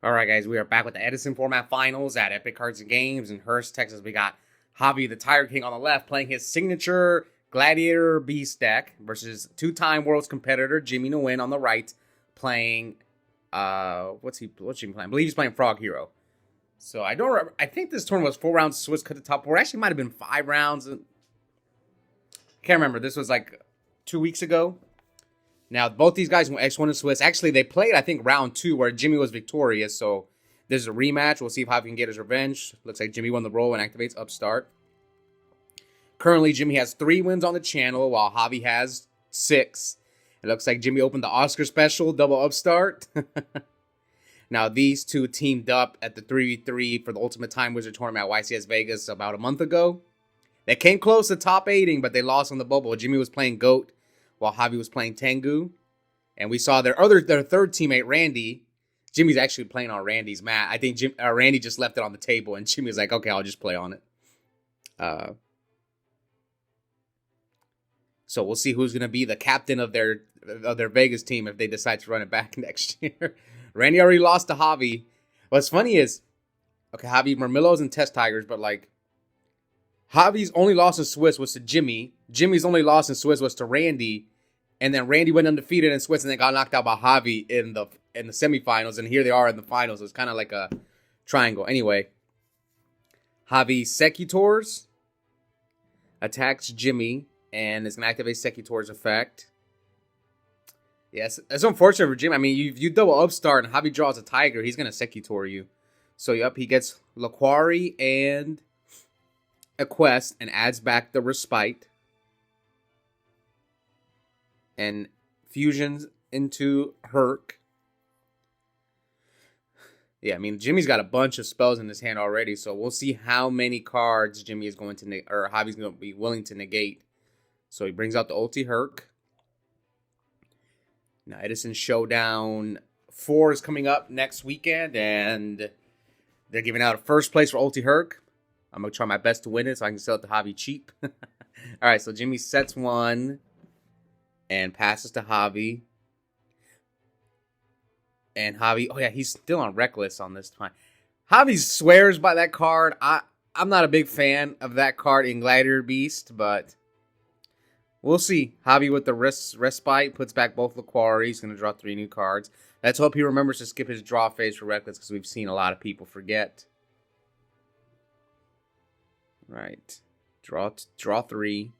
All right, guys, we are back with the Edison format finals at Epik Cards and Games in Hurst, Texas. We got Javi, the Tiger King, on the left, playing his signature Gladiator Beast deck versus two-time world's competitor Jimmy to win on the right, playing what's Jimmy playing? I believe he's playing Frog Hero. So I don't remember. I think this tournament was 4 rounds. Swiss cut the top 4. Actually, might have been 5 rounds. Can't remember. This was like 2 weeks ago. Now, both these guys went X1 and Swiss. Actually, they played, I think, round 2 where Jimmy was victorious. So, there's a rematch. We'll see if Javi can get his revenge. Looks like Jimmy won the roll and activates Upstart. Currently, Jimmy has 3 wins on the channel while Javi has 6. It looks like Jimmy opened the Oscar special, double Upstart. Now, these two teamed up at the 3v3 for the Ultimate Time Wizard Tournament at YCS Vegas about a month ago. They came close to top 8ing, but they lost on the bubble. Jimmy was playing GOAT, while Javi was playing Tengu. And we saw their third teammate, Randy. Jimmy's actually playing on Randy's mat. I think Randy just left it on the table, and Jimmy was like, okay, I'll just play on it. So we'll see who's going to be the captain of their Vegas team if they decide to run it back next year. Randy already lost to Javi. What's funny is, okay, Javi, Murmillos, and Test Tigers, but like, Javi's only loss in Swiss was to Jimmy. Jimmy's only loss in Swiss was to Randy. And then Randy went undefeated in Swiss and then got knocked out by Javi in the semifinals. And here they are in the finals. It's kind of like a triangle. Anyway, Javi Secutors attacks Jimmy and is going to activate Secutor's effect. Yes, it's unfortunate for Jimmy. I mean, you double Upstart and Javi draws a Tiger. He's going to Secutor you. So, yep, he gets Laquari and a quest and adds back the Respite. And fusions into Herc. Yeah, I mean, Jimmy's got a bunch of spells in his hand already, so we'll see how many cards Jimmy is going to or Javi's going to be willing to negate. So he brings out the ulti Herc. Now, Edison Showdown 4 is coming up next weekend, and they're giving out a first place for ulti Herc. I'm going to try my best to win it so I can sell it to Javi cheap. All right, so Jimmy sets 1 and passes to Javi. And Javi, oh yeah, he's still on Reckless on this time. Javi swears by that card. I'm not a big fan of that card in Gladiator Beast, but we'll see. Javi with the Respite puts back both Laquari. He's going to draw 3 new cards. Let's hope he remembers to skip his draw phase for Reckless because we've seen a lot of people forget. Right. Draw 3.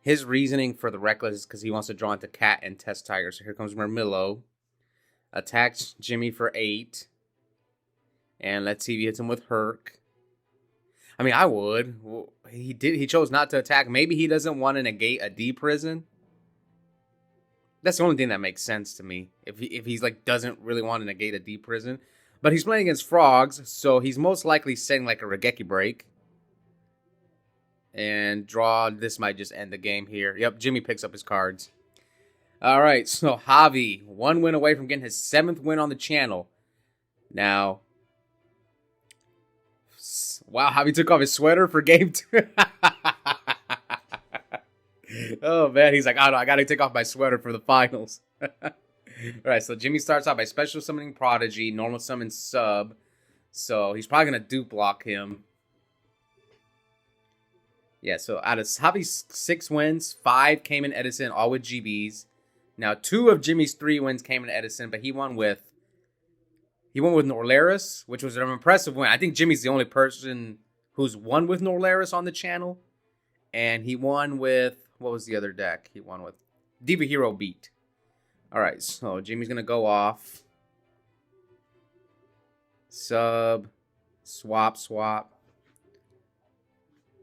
His reasoning for the Reckless is because he wants to draw into Cat and Test Tiger. So here comes Murmillo. Attacks Jimmy for 8. And let's see if he hits him with Herc. I mean, I would. Well, he chose not to attack. Maybe he doesn't want to negate a D prison. That's the only thing that makes sense to me. If he's like doesn't really want to negate a D prison. But he's playing against frogs, so he's most likely setting like a Regeki break. And draw. This might just end the game here. Yep, Jimmy picks up his cards. All right, so Javi, 1 win away from getting his 7th win on the channel. Now, wow, Javi took off his sweater for game 2. Oh, man, he's like, oh, no, I got to take off my sweater for the finals. All right, so Jimmy starts out by special summoning Prodigy, normal summon Sub. So he's probably going to dupe block him. Yeah, so out of Javi's 6 wins, 5 came in Edison, all with GBs. Now, 2 of Jimmy's 3 wins came in Edison, but he won with Norlaris, which was an impressive win. I think Jimmy's the only person who's won with Norlaris on the channel. And he won with, what was the other deck? He won with Diva Hero Beat. All right, so Jimmy's going to go off. Sub, swap.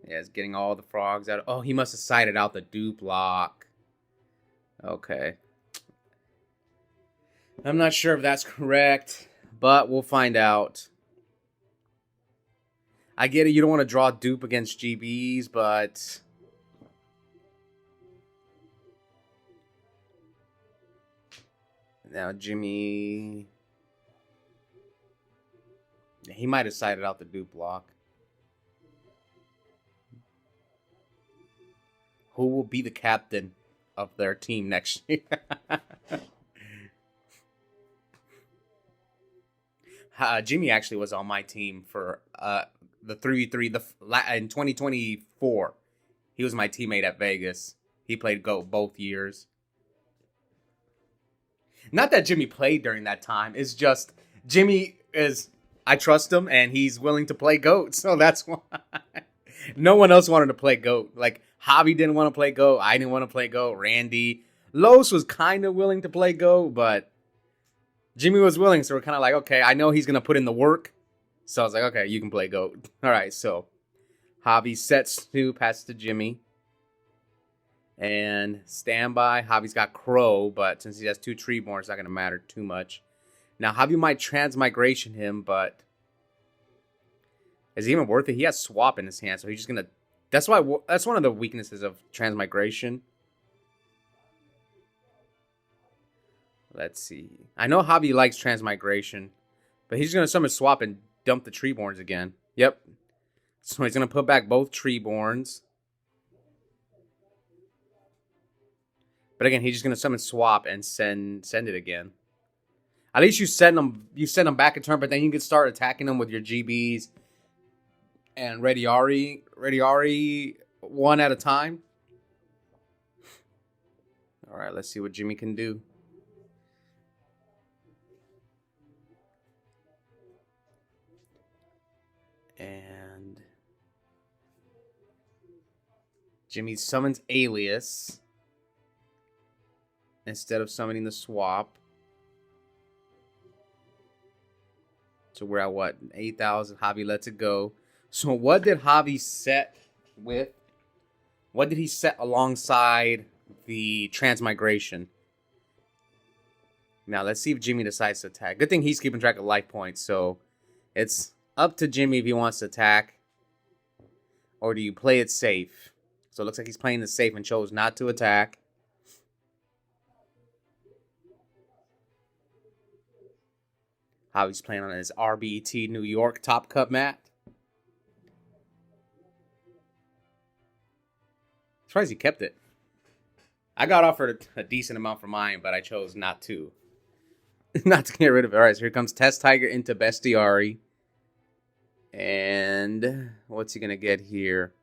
Yeah, it's getting all the frogs out. Oh, he must have sided out the dupe lock. Okay. I'm not sure if that's correct, but we'll find out. I get it, you don't want to draw dupe against GBs, but now Jimmy, he might have sided out the dupe lock. who will be the captain of their team next year. Jimmy actually was on my team for the 3-3 in 2024. He was my teammate at Vegas. He played GOAT both years. Not that Jimmy played during that time. It's just Jimmy is, I trust him, and he's willing to play GOAT. So that's why. No one else wanted to play GOAT. Like, Javi didn't want to play GOAT. I didn't want to play GOAT. Randy. Los was kind of willing to play GOAT, but Jimmy was willing. So we're kind of like, okay, I know he's going to put in the work. So I was like, okay, you can play GOAT. All right, so Javi sets 2, passes to Jimmy. And standby. Javi's got Crow, but since he has 2 Treeborn, it's not going to matter too much. Now, Javi might transmigration him, but is it even worth it? He has swap in his hand, so he's just going to... That's one of the weaknesses of transmigration. Let's see. I know Javi likes transmigration, but he's going to summon swap and dump the Treeborns again. Yep. So he's going to put back both Treeborns. But again, he's just going to summon swap and send it again. At least you send them back a turn, but then you can start attacking them with your GBs and Ready one at a time. All right, let's see what Jimmy can do. And Jimmy summons Alias instead of summoning the swap. So we're at what? 8,000. Javi lets it go. So what did Javi set with? What did he set alongside the transmigration? Now let's see if Jimmy decides to attack. Good thing he's keeping track of life points. So it's up to Jimmy if he wants to attack. Or do you play it safe? So it looks like he's playing it safe and chose not to attack. Javi's playing on his RBT New York Top Cut mat. Surprised he kept it. I got offered a decent amount for mine, but I chose not to. Not to get rid of it. All right, so here comes Test Tiger into Bestiari. And what's he going to get here?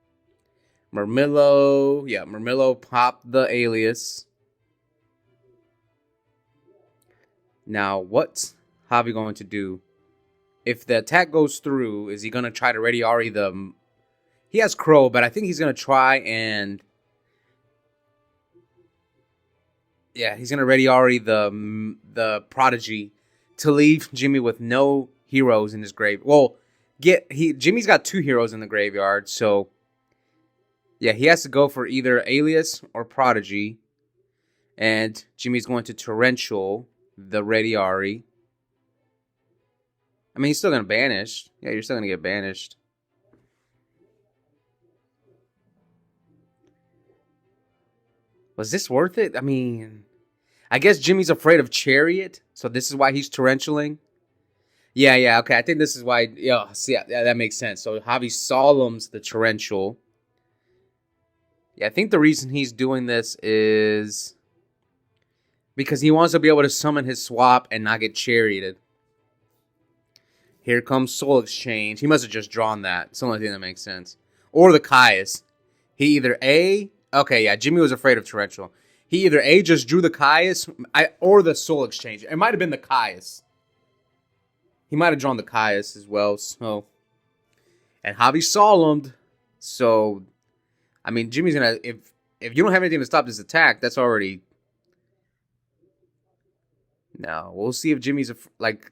Murmillo. Yeah, Murmillo popped the Alias. Now, what's Javi going to do? If the attack goes through, is he going to try to Ready Ari the... He has Crow, but I think he's going to try and... Yeah, he's going to Ready Ari the Prodigy to leave Jimmy with no heroes in his grave. Well, Jimmy's got 2 heroes in the graveyard, so... Yeah, he has to go for either Alias or Prodigy. And Jimmy's going to Torrential the Ready Ari. I mean, he's still going to banish. Yeah, you're still going to get banished. Was this worth it? I mean, I guess Jimmy's afraid of Chariot, so this is why he's torrentialing. Yeah, okay. I think this is why. Yeah, see, yeah, that makes sense. So Javi Solemn's the torrential. Yeah, I think the reason he's doing this is because he wants to be able to summon his swap and not get charioted. Here comes Soul Exchange. He must have just drawn that. It's the only thing that makes sense. Or the Caius. He either A... Okay, yeah, Jimmy was afraid of Torrential. He either A, just drew the Caius, or the Soul Exchange. It might have been the Caius. He might have drawn the Caius as well, so... And Javi Solemned. So, I mean, Jimmy's gonna... If you don't have anything to stop this attack, that's already... Now, we'll see if Jimmy's, like...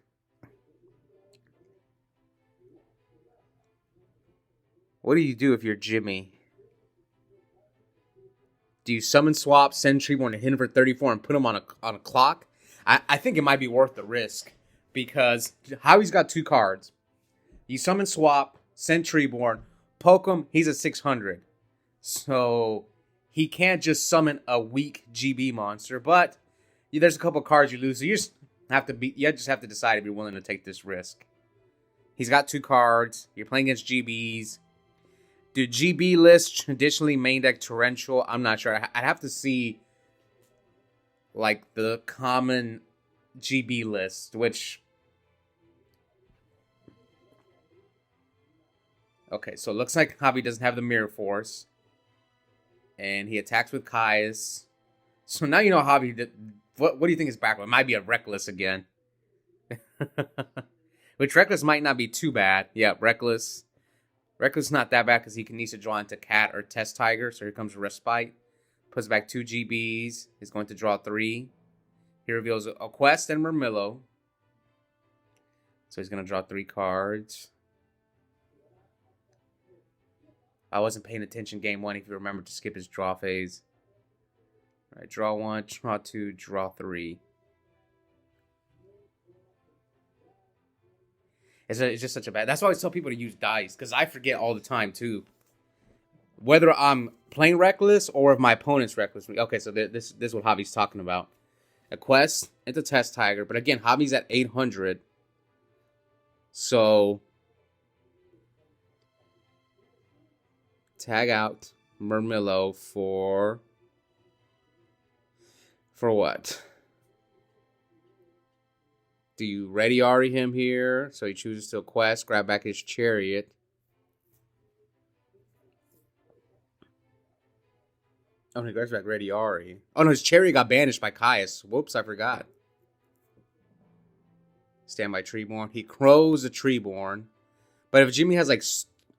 What do you do if you're Jimmy? Do you summon swap, send Treeborn to hit him for 34 and put him on a clock? I think it might be worth the risk. Because Howie's got 2 cards. You summon swap, send Treeborn, poke him, he's at 600. So he can't just summon a weak GB monster. But there's a couple cards you lose. So you just have to decide if you're willing to take this risk. He's got 2 cards. You're playing against GBs. Do GB lists traditionally main deck torrential? I'm not sure. I'd have to see like the common GB list, which... Okay, so it looks like Javi doesn't have the Mirror Force. And he attacks with Caius. So now you know Javi did... What do you think is backwards? It might be a Reckless again. Which Reckless might not be too bad. Yeah, Reckless. Reckless not that bad because he needs to draw into Cat or Test Tiger. So here comes Respite. Puts back 2 GBs. He's going to draw 3. He reveals a Quest and Murmillo. So he's going to draw 3 cards. I wasn't paying attention game 1 if you remember to skip his draw phase. All right, draw 1, draw 2, draw 3. It's just such a bad... That's why I tell people to use dice, because I forget all the time, too. Whether I'm playing Reckless or if my opponent's Reckless. Okay, so this is what Javi's talking about. A Quest into Test Tiger. But again, Javi's at 800. So... tag out Murmillo for what? Do you ready Ari him here? So he chooses to Quest, grab back his Chariot. Oh, he grabs back ready Ari. Oh no, his Chariot got banished by Caius. Whoops, I forgot. Standby Treeborn. He crows the Treeborn. But if Jimmy has like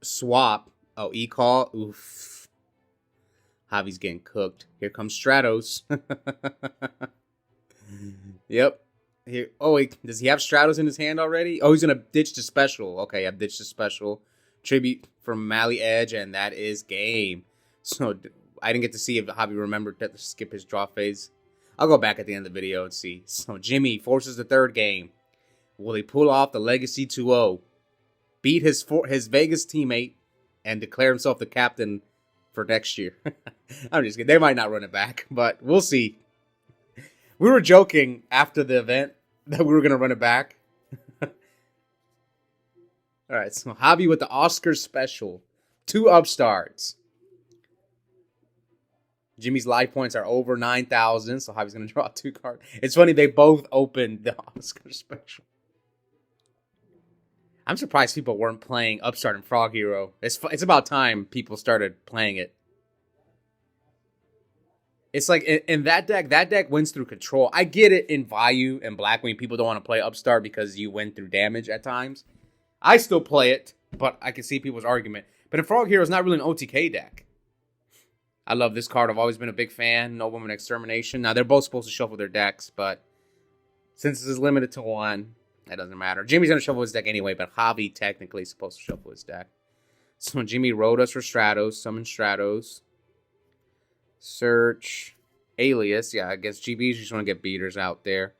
swap, oh, E-call, oof. Javi's getting cooked. Here comes Stratos. Yep. Here. Oh, wait. Does he have Stratos in his hand already? Oh, he's going to ditch the special. Okay, I've ditched the special. Tribute from Mally Edge, and that is game. So, I didn't get to see if Javi remembered to skip his draw phase. I'll go back at the end of the video and see. So, Jimmy forces the 3rd game. Will he pull off the Legacy 2-0? Beat his Vegas teammate and declare himself the captain for next year. I'm just kidding. They might not run it back, but we'll see. We were joking after the event that we were going to run it back. All right, so Javi with the Oscar special. 2 upstarts. Jimmy's life points are over 9,000, so Javi's going to draw 2 cards. It's funny, they both opened the Oscar special. I'm surprised people weren't playing Upstart and Frog Hero. It's about time people started playing it. It's like in that deck wins through control. I get it in Vayu and Blackwing. People don't want to play Upstart because you win through damage at times. I still play it, but I can see people's argument. But in Frog Hero, it's not really an OTK deck. I love this card. I've always been a big fan. Nobleman Extermination. Now, they're both supposed to shuffle their decks, but since this is limited to 1... that doesn't matter. Jimmy's going to shuffle his deck anyway, but Javi technically is supposed to shuffle his deck. So Jimmy wrote us for Stratos. Summon Stratos. Search. Alias. Yeah, I guess GBs just want to get beaters out there.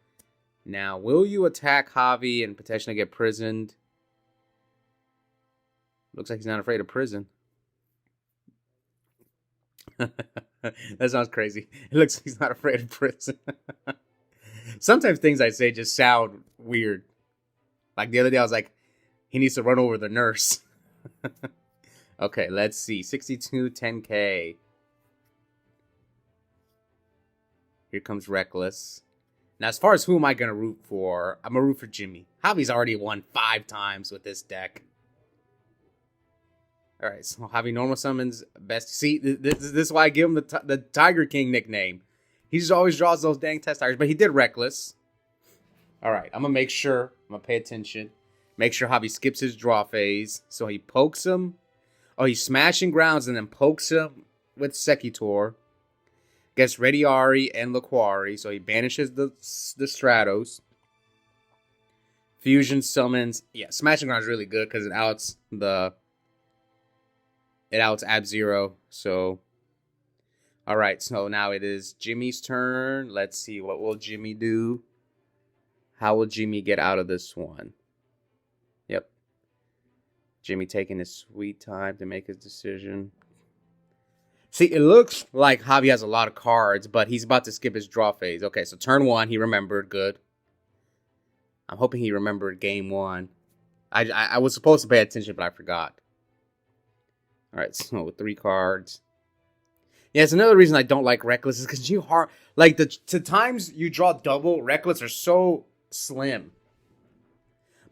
Now, will you attack Javi and potentially get prisoned? Looks like he's not afraid of prison. That sounds crazy. It looks like he's not afraid of prison. Sometimes things I say just sound weird. Like the other day, I was like, he needs to run over the nurse. Okay, let's see. 62, 10K. Here comes Reckless. Now, as far as who am I going to root for, I'm going to root for Jimmy. Javi's already won 5 times with this deck. All right, so Javi normal summons best. See, this is why I give him the Tiger King nickname. He just always draws those dang Test Tigers, but he did Reckless. All right, I'm going to make sure. I'm going to pay attention. Make sure Javi skips his draw phase. So he pokes him. Oh, he's smashing grounds and then pokes him with Sekitor. Gets ready Ari and Laquari. So he banishes the Stratos. Fusion summons. Yeah, smashing grounds is really good because it outs Ab-Zero. So, all right. So now it is Jimmy's turn. Let's see. What will Jimmy do? How will Jimmy get out of this one? Yep. Jimmy taking his sweet time to make his decision. See, it looks like Javi has a lot of cards, but he's about to skip his draw phase. Okay, so turn 1, he remembered. Good. I'm hoping he remembered game 1. I was supposed to pay attention, but I forgot. All right, so 3 cards. Yeah, it's another reason I don't like Reckless is because the times you draw double Reckless are so slim.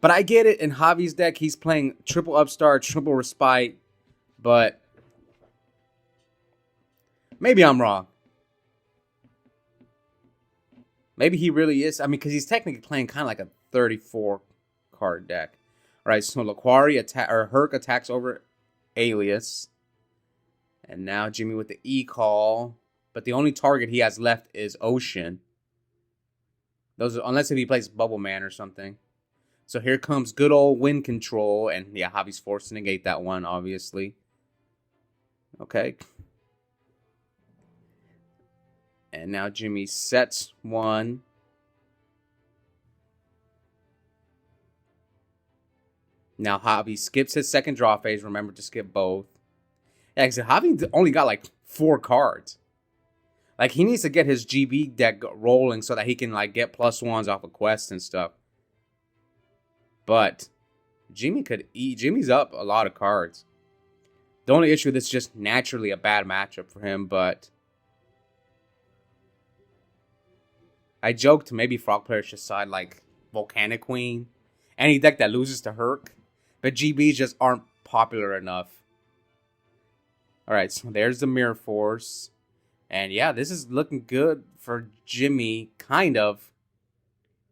But I get it. In Javi's deck, he's playing triple Upstart, triple Respite, but maybe I'm wrong. Maybe he really is. I mean, because he's technically playing kind of like a 34 card deck. All right, so Laquari Herc attacks over Alias. And now Jimmy with the E-Call. But the only target he has left is Ocean. Unless if he plays Bubble Man or something. So here comes good old Wind Control. And yeah, Javi's forced to negate that one, obviously. Okay. And now Jimmy sets one. Now Javi skips his second draw phase. Remember to skip both. Yeah, because Javi only got like 4 cards. Like, he needs to get his GB deck rolling so that he can like get +1s off of quests and stuff. But Jimmy's up a lot of cards. The only issue is just naturally a bad matchup for him, but I joked maybe Frog players should side like Volcanic Queen. Any deck that loses to Herc. But GBs just aren't popular enough. Alright, so there's the Mirror Force. And yeah, this is looking good for Jimmy, kind of.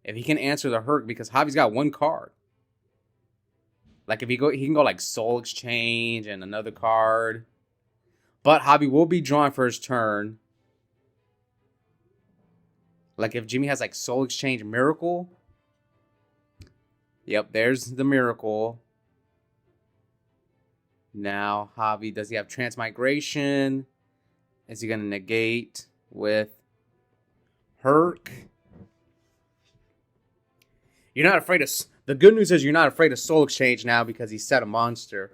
If he can answer the Herc, because Javi's got 1 card. Like, if he can go like Soul Exchange and another card. But Javi will be drawing for his turn. Like, if Jimmy has like Soul Exchange Miracle. Yep, there's the Miracle. Now, Javi, does he have Transmigration? Is he going to negate with Herc? You're not afraid of... The good news is you're not afraid of Soul Exchange now because he set a monster.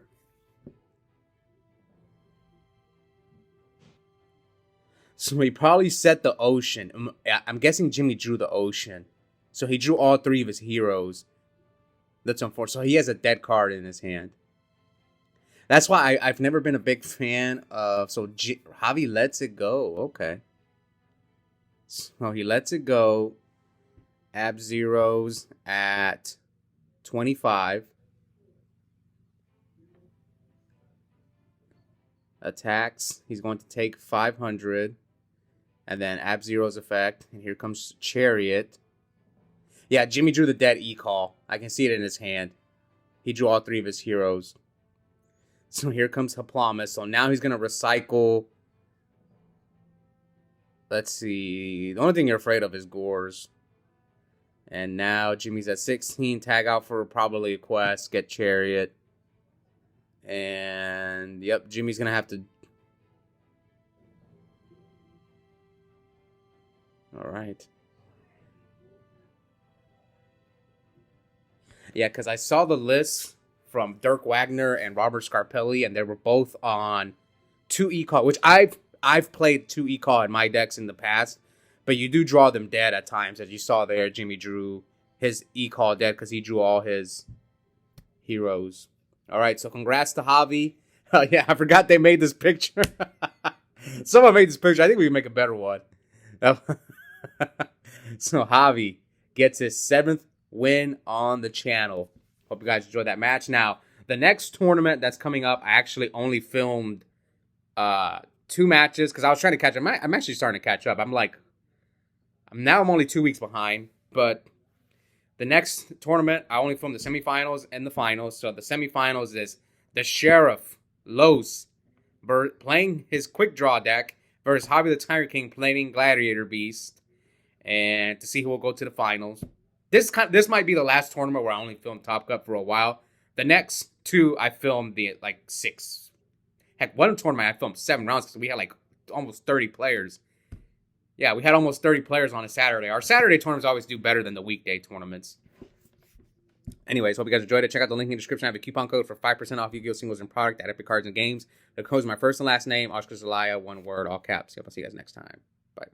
So he probably set the Ocean. I'm guessing Jimmy drew the Ocean. So he drew all 3 of his heroes. That's unfortunate. So he has a dead card in his hand. That's why I've never been a big fan of... So Javi lets it go. Okay. So he lets it go. Ab-Zeros at 25. Attacks. He's going to take 500. And then Ab-Zero's effect. And here comes Chariot. Yeah, Jimmy drew the dead E-Call. I can see it in his hand. He drew all 3 of his heroes. So here comes Haplamus. So now he's going to recycle. Let's see. The only thing you're afraid of is Gores. And now Jimmy's at 16. Tag out for probably a quest. Get Chariot. And, yep, Jimmy's going to have to... All right. Yeah, because I saw the list from Dirk Wagner and Robert Scarpelli, and they were both on 2 E-Call, which I've played 2 E-Call in my decks in the past, but you do draw them dead at times. As you saw there, Jimmy drew his E-Call dead because he drew all his heroes. All right, so congrats to Javi. Yeah, I forgot they made this picture. Someone made this picture. I think we can make a better one. So Javi gets his 7th win on the channel. Hope you guys enjoyed that match. Now, the next tournament that's coming up, I actually only filmed 2 matches because I was trying to catch up. I'm actually starting to catch up. I'm only 2 weeks behind, but the next tournament, I only filmed the semifinals and the finals. So the semifinals is the Sheriff Los playing his quick draw deck versus Javi the Tiger King playing Gladiator Beast, and to see who will go to the finals. This might be the last tournament where I only filmed Top Cup for a while. The next 2, I filmed the 6. Heck, one tournament I filmed 7 rounds because we had almost 30 players. Yeah, we had almost 30 players on a Saturday. Our Saturday tournaments always do better than the weekday tournaments. Anyways, hope you guys enjoyed it. Check out the link in the description. I have a coupon code for 5% off Yu-Gi-Oh! Singles and product at Epik Cards and Games. The code is my first and last name, Oscar Zelaya, one word, all caps. Yep, I'll see you guys next time. Bye.